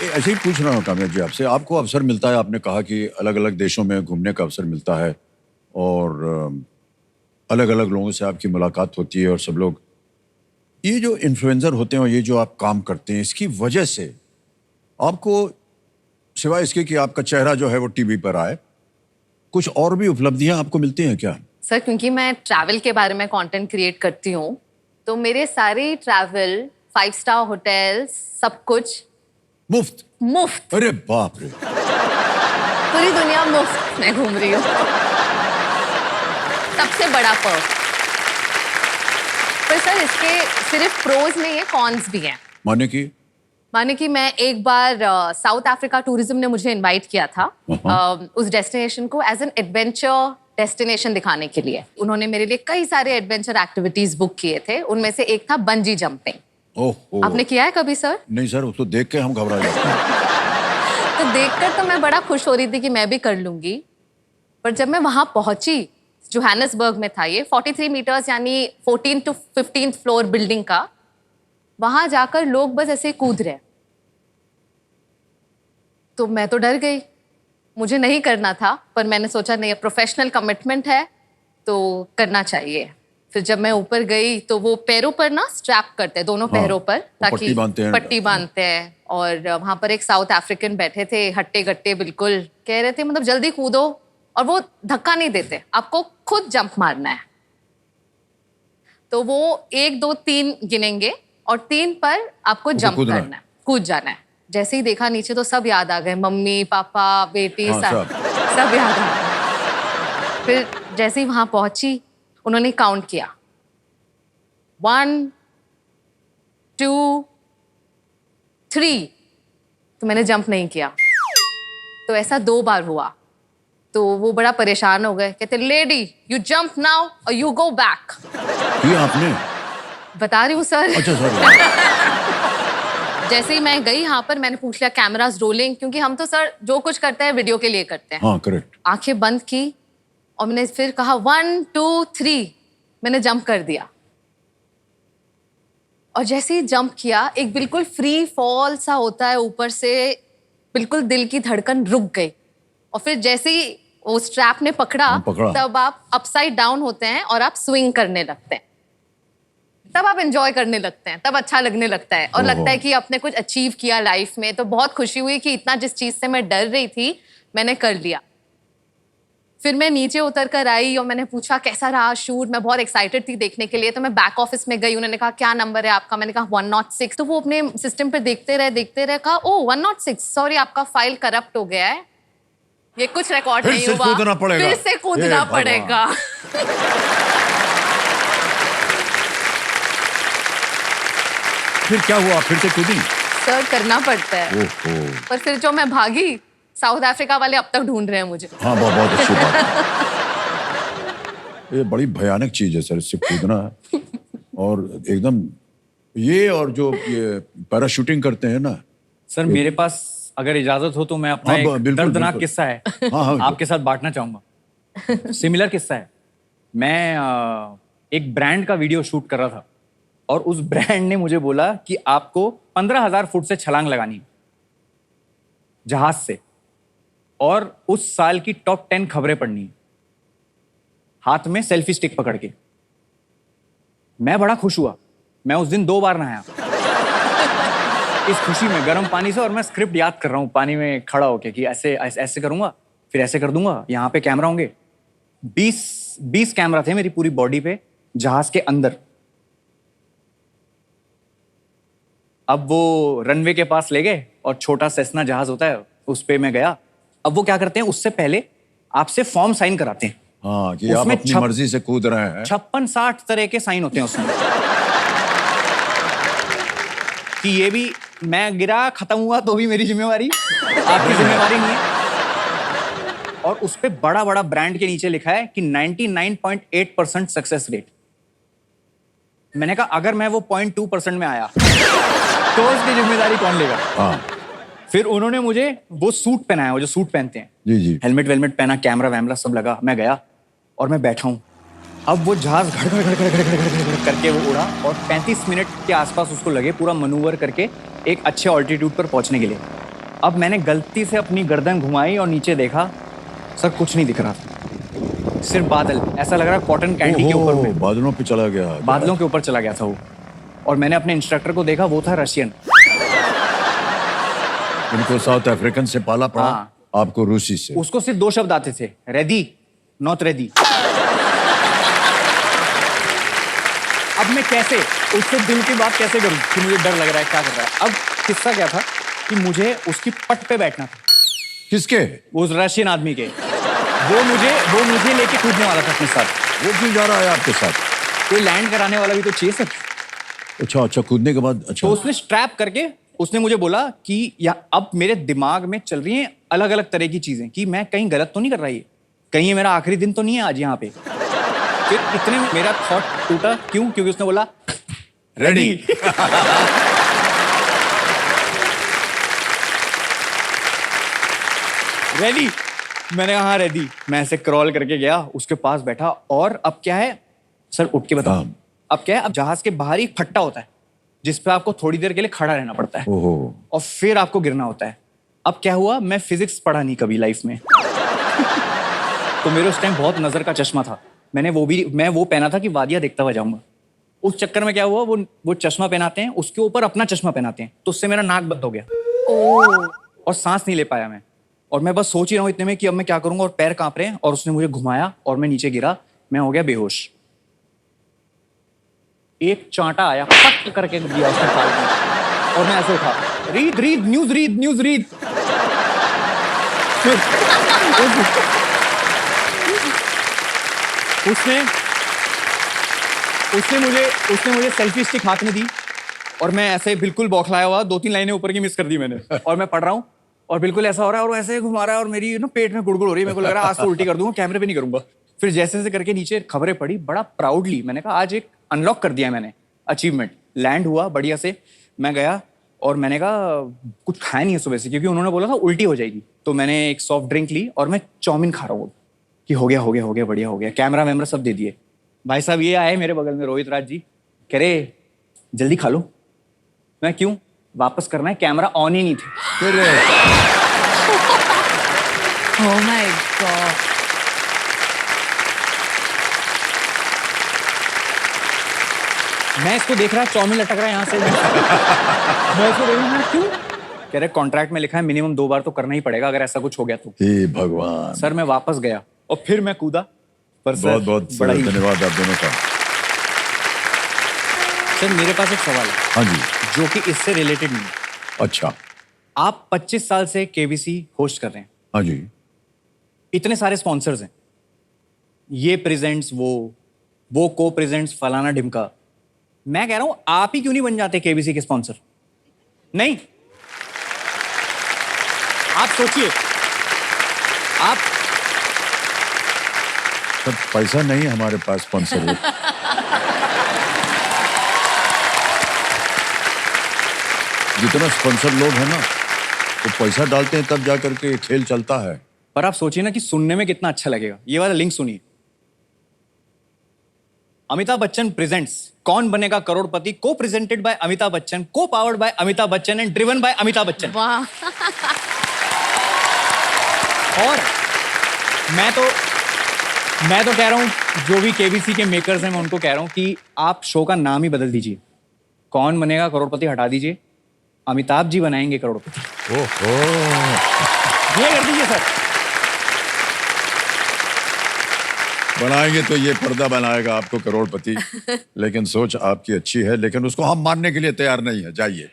ऐसे ही पूछ रहा हूँ काम्या जी आपसे, आपको अवसर मिलता है, आपने कहा कि अलग अलग देशों में घूमने का अवसर मिलता है और अलग अलग लोगों से आपकी मुलाकात होती है और सब लोग, ये जो इन्फ्लुएंसर होते हैं और ये जो आप काम करते हैं, इसकी वजह से आपको सिवाय इसके कि आपका चेहरा जो है वो टीवी पर आए, कुछ और भी उपलब्धियां आपको मिलती हैं क्या? सर क्योंकि मैं ट्रैवल के बारे में कंटेंट क्रिएट करती हूँ, तो मेरे सारे ट्रैवल 5 स्टार होटल्स सब कुछ मुफ्त? मुफ्त। अरे बाप रे। पूरी दुनिया मुफ्त में घूम रही हूँ। सबसे बड़ा पर्क। पर सर इसके सिर्फ प्रोज नहीं है, कॉन्स भी हैं। माने कि मैं एक बार साउथ अफ्रीका टूरिज्म ने मुझे इनवाइट किया था उस डेस्टिनेशन को एज एन एडवेंचर डेस्टिनेशन दिखाने के लिए। उन्होंने मेरे लिए कई सारे एडवेंचर एक्टिविटीज बुक किए थे, उनमें से एक था बंजी जंपिंग। ओहो। आपने किया है कभी सर? नहीं सर, उसको देख के हम घबरा जाते हैं। तो देखकर तो मैं बड़ा खुश हो रही थी कि मैं भी कर लूंगी, पर जब मैं वहां पहुंची, जोहानिसबर्ग में था ये, 43 मीटर्स यानी 14 to 15th फ्लोर बिल्डिंग का, वहां जाकर लोग बस ऐसे कूद रहे, तो मैं तो डर गई। मुझे नहीं करना था, पर मैंने सोचा नहीं, प्रोफेशनल कमिटमेंट है तो करना चाहिए। फिर जब मैं ऊपर गई तो वो पैरों पर ना स्ट्रैप करते हैं, दोनों पैरों पर, ताकि पट्टी बांधते हैं। और वहां पर एक साउथ अफ्रीकन बैठे थे, हट्टे गट्टे बिल्कुल, कह रहे थे मतलब जल्दी कूदो, और वो धक्का नहीं देते, आपको खुद जंप मारना है। तो वो 1 2 3 गिनेंगे और 3 पर आपको जंप करना है, कूद जाना है। जैसे ही देखा नीचे तो सब याद आ गए, मम्मी पापा बेटी, सब याद आ गए। फिर जैसे ही वहां पहुंची, उन्होंने काउंट किया, 1 2 3, तो मैंने जंप नहीं किया। तो ऐसा 2 बार हुआ, तो वो बड़ा परेशान हो गए, कहते लेडी यू जंप नाउ और यू गो बैक। ये आपने? बता रही हूँ सर। अच्छा सर। जैसे ही मैं गई यहाँ पर, मैंने पूछ लिया कैमरास रोलिंग, क्योंकि हम तो सर जो कुछ करते हैं वीडियो के लिए करते हैं। हाँ करेक्ट। आंखें बंद की और मैंने फिर कहा 1 2 3, मैंने जंप कर दिया। और जैसे ही जंप किया, एक बिल्कुल फ्री फॉल सा होता है ऊपर से, बिल्कुल दिल की धड़कन रुक गई। और फिर जैसे ही वो स्ट्रैप ने पकड़ा, तब आप अपसाइड डाउन होते हैं और आप स्विंग करने लगते हैं, तब आप एंजॉय करने लगते हैं, तब अच्छा लगने लगता है और लगता है कि आपने कुछ अचीव किया लाइफ में। तो बहुत खुशी हुई कि इतना जिस चीज से मैं डर रही थी, मैंने कर लिया। फिर मैं नीचे उतर कर आई और मैंने पूछा कैसा रहा शूट। मैं बहुत एक्साइटेड थी देखने के लिए, तो मैं बैक ऑफिस में गई। उन्होंने कहा क्या नंबर है आपका? मैंने कहा 106। तो वो अपने सिस्टम पे देखते रहे, कहा ओ 106, सॉरी आपका फाइल करप्ट हो गया है, ये कुछ रिकॉर्ड नहीं हुआ, फिर से कूदना पड़ेगा। फिर क्या हुआ? फिर से कूदी? सर करना पड़ता है। पर फिर जो मैं भागी, साउथ अफ्रीका वाले अब तक ढूंढ रहे हैं मुझे। हाँ बहुत अच्छी बात है। ये बड़ी भयानक चीज है सर, इससे कूदना। और एकदम ये, और जो ये पैराशूटिंग करते हैं ना सर, मेरे पास अगर इजाजत हो तो मैं अपना एक दर्दनाक किस्सा है आपके साथ बांटना चाहूंगा। सिमिलर किस्सा है। मैं एक ब्रांड का वीडियो शूट कर रहा था और उस ब्रांड ने मुझे बोला कि आपको 15,000 फुट से छलांग लगानी है जहाज से, और उस साल की टॉप 10 खबरें पढ़नी है, हाथ में सेल्फी स्टिक पकड़ के। मैं बड़ा खुश हुआ। मैं उस दिन 2 बार नहाया इस खुशी में, गर्म पानी से। और मैं स्क्रिप्ट याद कर रहा हूँ पानी में खड़ा होके कि ऐसे ऐसे करूंगा, फिर ऐसे कर दूंगा, यहाँ पे कैमरा होंगे। 20 कैमरा थे मेरी पूरी बॉडी पे, जहाज के अंदर। अब वो रनवे के पास ले गए और छोटा सेस्ना जहाज होता है उस पे मैं गया। अब वो क्या करते हैं, उससे पहले आपसे फॉर्म साइन कराते हैं। हाँ, कि आप अपनी मर्जी से कूद रहे हैं। 56-60 तरह के साइन होते हैं उसमें। कि ये भी मैं गिरा, खत्म हुआ तो भी मेरी जिम्मेवारी, आपकी जिम्मेवारी नहीं है। और उस पे बड़ा बड़ा ब्रांड के नीचे लिखा है कि 99.8% सक्सेस रेट। मैंने कहा अगर मैं वो 0.2% में आया तो उसकी जिम्मेदारी कौन लेगा? हाँ। फिर उन्होंने मुझे वो सूट पहनाया, वो जो सूट पहनते हैं, जी। हेलमेट वेलमेट पहना, कैमरा वैमरा सब लगा। मैं गया और मैं बैठा हूँ। अब वो जहाज घड़ करके वो उड़ा और 35 मिनट के आसपास उसको लगे पूरा मनूवर करके एक अच्छे ऑल्टीट्यूड पर पहुंचने के लिए। अब मैंने गलती से अपनी गर्दन घुमाई और नीचे देखा, सर कुछ नहीं दिख रहा था, सिर्फ बादल, ऐसा लग रहा कॉटन कैंडी के ऊपर में, बादलों पे चला गया, बादलों के ऊपर चला गया था वो। और मैंने अपने इंस्ट्रक्टर को देखा, वो था रशियन। उनको साउथ अफ्रीकन से पाला पड़ा, हाँ। आपको रूसी से। उसको सिर्फ 2 शब्द आते थे, रेडी नॉट रेडी। अब मैं कैसे उससे दिल की बात कैसे करूं कि मुझे डर लग रहा है, क्या कर रहा है। अब किस्सा क्या था कि मुझे उसकी पट पे बैठना था। किसके? उस रशियन आदमी के। वो मुझे लेके कूदने वाला था अपने साथ। वो क्यों जा रहा है आपके साथ? कोई लैंड कराने वाला भी तो चाहिए सर। अच्छा, कूदने के बाद अच्छा। तो उसने स्ट्रैप करके उसने मुझे बोला कि या अब मेरे दिमाग में चल रही हैं अलग अलग तरह की चीजें कि मैं कहीं गलत तो नहीं कर रहा, ये कहीं ये मेरा आखिरी दिन तो नहीं है आज यहाँ पे। फिर इतने में मेरा थॉट टूटा, क्यों? क्योंकि उसने बोला रेडी। रेडी? मैंने कहा हाँ रेडी। मैं ऐसे क्रॉल करके गया, उसके पास बैठा, और अब क्या है सर, उठ के बताओ। अब क्या है, अब जहाज के बाहर ही फट्टा होता है जिसपे आपको थोड़ी देर के लिए खड़ा रहना पड़ता है और फिर आपको गिरना होता है। अब क्या हुआ, मैं फिजिक्स पढ़ा नहीं कभी लाइफ में। तो मेरे उस टाइम बहुत नजर का चश्मा था, मैं वो पहना था कि वादियां देखता हुआ जाऊंगा। उस चक्कर में क्या हुआ, वो चश्मा पहनाते हैं, उसके ऊपर अपना चश्मा पहनाते हैं, तो उससे मेरा नाक बंद हो गया और सांस नहीं ले पाया मैं। और मैं बस सोच ही रहा हूँ इतने में कि अब मैं क्या करूंगा, और पैर कांप रहे हैं, और उसने मुझे घुमाया और मैं नीचे गिरा, मैं हो गया बेहोश। एक चांटा आया, पट करके दिया उसने ताल में, और मैं ऐसे उठा, रीड न्यूज रीड। उसने मुझे सेल्फी स्टिक हाथ में दी, और मैं ऐसे बिल्कुल बौखलाया हुआ, 2-3 लाइनें ऊपर की मिस कर दी मैंने, और मैं पढ़ रहा हूँ और बिल्कुल ऐसा हो रहा है, और ऐसे घुमा रहा है, और मेरी पेट में गुड़गुड़ हो रही है। मेरे को लग रहा है आज तो उल्टी कर दूंगा, कैमरे पे नहीं करूंगा। फिर जैसे करके नीचे खबरें पड़ी, बड़ा प्राउडली मैंने कहा आज एक अनलॉक कर दिया मैंने अचीवमेंट। लैंड हुआ बढ़िया से, मैं गया और मैंने कहा कुछ खाया नहीं है सुबह से, क्योंकि उन्होंने बोला था उल्टी हो जाएगी। तो मैंने एक सॉफ्ट ड्रिंक ली और मैं चाउमीन खा रहा हूँ कि हो गया बढ़िया हो गया। कैमरा वैमरा सब दे दिए। भाई साहब ये आए मेरे बगल में, रोहित राज जी, कह रहे जल्दी खा लो। मैं क्यों? वापस करना है, कैमरा ऑन ही नहीं थे। Oh my God. मैं इसको देख रहा, चाउमीन लटक रहा है यहाँ से। मैं इसको देख रहा, क्यों? कह रहे कॉन्ट्रैक्ट में लिखा है मिनिमम 2 बार तो करना ही पड़ेगा अगर ऐसा कुछ हो गया तो। हे भगवान। सर मैं वापस गया और फिर मैं कूदा। पर बहुत बहुत धन्यवाद आप दोनों का। सर मेरे पास एक सवाल है। हाँ जी। जो कि इससे रिलेटेड नहीं है। अच्छा। आप 25 साल से केबीसी होस्ट कर रहे हैं। हाँ जी। इतने सारे स्पॉन्सर्स हैं, ये प्रेजेंट्स, वो को प्रेजेंट्स, फलाना ढिमका। मैं कह रहा हूं आप ही क्यों नहीं बन जाते केबीसी के स्पॉन्सर? नहीं, आप सोचिए, आप सब पैसा नहीं है हमारे पास स्पॉन्सर। जितना स्पॉन्सर लोग हैं ना, वो पैसा डालते हैं तब जा करके खेल चलता है। पर आप सोचिए ना कि सुनने में कितना अच्छा लगेगा। ये वाला लिंक सुनिए। अमिताभ बच्चन प्रेजेंट्स कौन बनेगा करोड़पति, को प्रेजेंटेड बाय अमिताभ बच्चन, को powered by Amitabh Bachchan and driven by Amitabh Bachchan. वाह। और मैं तो कह रहा हूं, जो भी केबीसी के मेकर्स हैं, मैं उनको कह रहा हूं कि आप शो का नाम ही बदल दीजिए। कौन बनेगा करोड़पति हटा दीजिए, अमिताभ जी बनाएंगे करोड़पति। ओहो, ये कर दीजिए सर। बनाएंगे तो ये पर्दा बनाएगा आपको करोड़पति। लेकिन सोच आपकी अच्छी है, लेकिन उसको हम मानने के लिए तैयार नहीं है। जाइए।